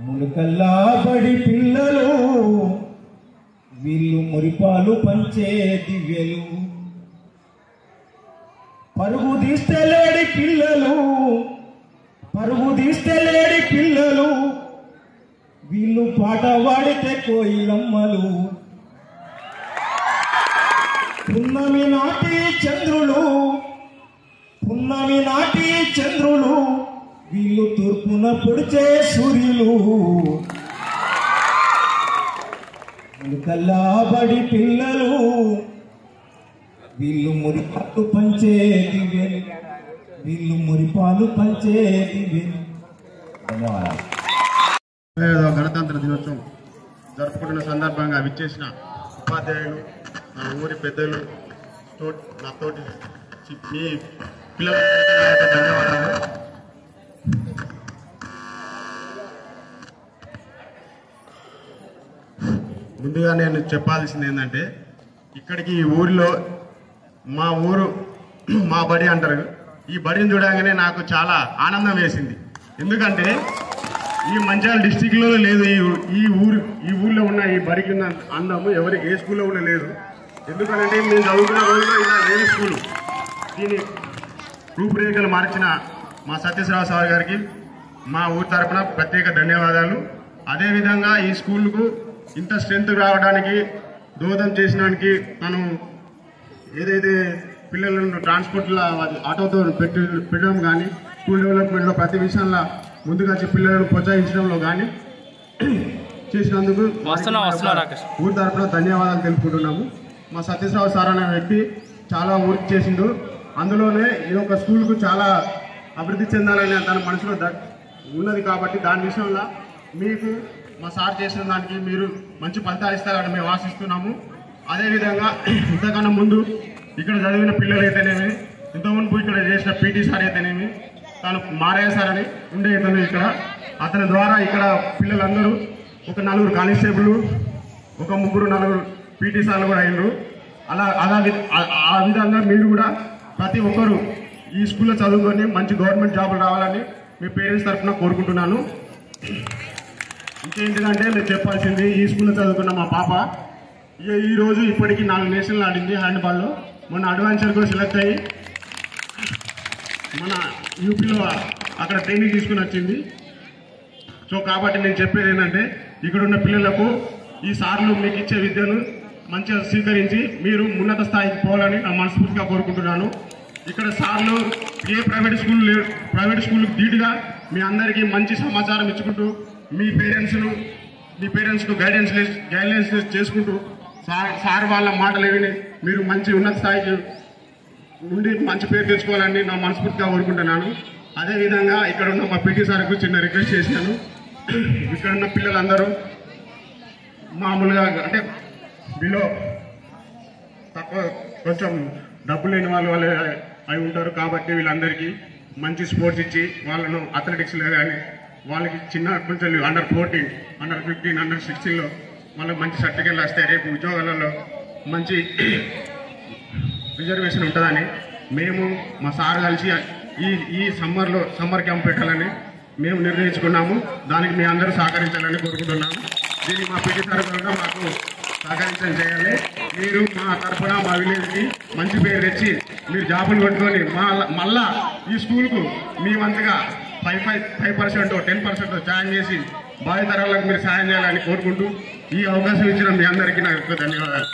ములకల్లా బడి పిల్లలు వీళ్ళు మురిపాలు పంచే దివ్యలు పరుగు తీస్తలేడి పిల్లలు వీళ్ళు పాట వాడితే కోయిలమ్మలు పున్నమి నాటి చంద్రులు వీళ్ళు తూర్పున పొడిచే సూర్యులు ములకల్లా బడి పిల్లలు వీళ్ళు మురిపాలు పంచే దివ్యలు ధన్యవాదాలు. గణతంత్ర దినోత్సవం జరుపుకుంటున్న సందర్భంగా విచ్చేసిన ఉపాధ్యాయులు, నా ఊరి పెద్దలు, నా తోటి మీ పిల్లలకు ధన్యవాదాలు. ముందుగా నేను చెప్పాల్సింది ఏంటంటే, ఇక్కడికి ఈ ఊరిలో మా బడి అంటారు, ఈ బడిని చూడగానే నాకు చాలా ఆనందం వేసింది. ఎందుకంటే ఈ మంచిర్యాల డిస్టిక్లో లేదు, ఈ ఊర్లో ఉన్న ఈ బడికి ఉన్న అందము ఎవరికి ఏ స్కూల్లో కూడా లేదు. ఎందుకంటే మేము చదువుకున్న రోజుల్లో ఇలా లేదు స్కూలు. దీని రూపురేఖలు మార్చిన మా సత్యశ్రావు సార్ గారికి మా ఊరి తరఫున ప్రత్యేక ధన్యవాదాలు. అదేవిధంగా ఈ స్కూల్కు ఇంత స్ట్రెంత్ రావడానికి దోహదం చేసినానికి తను ఏదైతే పిల్లలను ట్రాన్స్పోర్ట్లో ఆటోతో పెట్టడం కానీ, స్కూల్ డెవలప్మెంట్లో ప్రతి విషయంలో ముందుగా పిల్లలను ప్రోత్సహించడంలో కానీ చేసినందుకు ఊరి తరఫున ధన్యవాదాలు తెలుపుకుంటున్నాము. మా సత్యశ్రావు సార్ అనే వ్యక్తి చాలా వర్క్ చేసిండు. అందులోనే ఈ యొక్క స్కూల్కు చాలా అభివృద్ధి చెందాలని తన మనసులో ఉన్నది. కాబట్టి దాని విషయంలో మీకు మా సార్ చేసిన దానికి మీరు మంచి ఫలితాలు ఇస్తారని మేము ఆశిస్తున్నాము. అదేవిధంగా ఇంతకన్నా ముందు ఇక్కడ చదివిన పిల్లలు అయితేనేమి, ఇంతకుముందు ఇక్కడ చేసిన పీటీ సార్ అయితేనేమి, తను మారయ్య సార్ అని ఉండే ఇతను ఇక్కడ, అతని ద్వారా ఇక్కడ పిల్లలందరూ ఒక 4 కానిస్టేబుల్, ఒక 3-4 పీటీ సార్లు కూడా అయినరు. ఆ విధంగా మీరు కూడా ప్రతి ఒక్కరు ఈ స్కూల్లో చదువుకొని మంచి గవర్నమెంట్ జాబులు రావాలని మీ పేరెంట్స్ తరఫున కోరుకుంటున్నాను. ఇంకేంటిదంటే నేను చెప్పాల్సింది, ఈ స్కూల్లో చదువుకున్న మా పాప ఈరోజు ఇప్పటికీ 4 నేషనల్ ఆడింది హ్యాండ్బాల్లో. మొన్న అడ్వాన్సర్ కూడా సెలెక్ట్ అయ్యి మన యూపీలో అక్కడ ట్రైనింగ్ తీసుకుని వచ్చింది. సో కాబట్టి నేను చెప్పేది ఏంటంటే, ఇక్కడ ఉన్న పిల్లలకు ఈ సార్లు మీకు ఇచ్చే విద్యను మంచిగా స్వీకరించి మీరు ఉన్నత స్థాయికి పోవాలని నా మనస్ఫూర్తిగా కోరుకుంటున్నాను. ఇక్కడ సార్లు ఏ ప్రైవేట్ స్కూల్కి ధీటుగా మీ అందరికీ మంచి సమాచారం ఇచ్చుకుంటూ మీ పేరెంట్స్కు గైడ్లైన్స్ చేసుకుంటూ సార్ వాళ్ళ మాటలు విని మీరు మంచి ఉన్నత స్థాయికి ఉండి మంచి పేరు తెచ్చుకోవాలని నా మనస్ఫూర్తిగా కోరుకుంటున్నాను. అదేవిధంగా ఇక్కడ ఉన్న మా పీటీ సార్కు చిన్న రిక్వెస్ట్ చేశాను. ఇక్కడ ఉన్న పిల్లలందరూ మామూలుగా అంటే బిలో తక్కువ కొంచెం డబ్బు లేని వాళ్ళు అయి ఉంటారు. కాబట్టి వీళ్ళందరికీ మంచి స్పోర్ట్స్ ఇచ్చి వాళ్ళను అథ్లెటిక్స్లో కానీ వాళ్ళకి చిన్న కొంచెం అండర్ 14, అండర్ 15, అండర్ 16లో వాళ్ళకి మంచి సర్టిఫికేట్లు వస్తే రేపు ఉద్యోగాలలో మంచి రిజర్వేషన్ ఉంటుందని మేము మా సార్ కలిసి ఈ సమ్మర్ క్యాంప్ పెట్టాలని మేము నిర్ణయించుకున్నాము. దానికి మీ అందరూ సహకరించాలని కోరుకుంటున్నాము. దీన్ని మా పీటీ తరఫున మాకు సహకరించడం చేయాలి. మీరు మా తరఫున మా విలేజ్కి మంచి పేరు తెచ్చి మీరు జాబులు కొట్టుకొని మళ్ళా ఈ స్కూల్కు మీ వంతుగా 5% 10% జాయిన్ చేసి భావితరాలకు మీరు సాయం చేయాలని కోరుకుంటూ ఈ అవకాశం ఇచ్చిన మీ అందరికీ నా యొక్క ధన్యవాదాలు.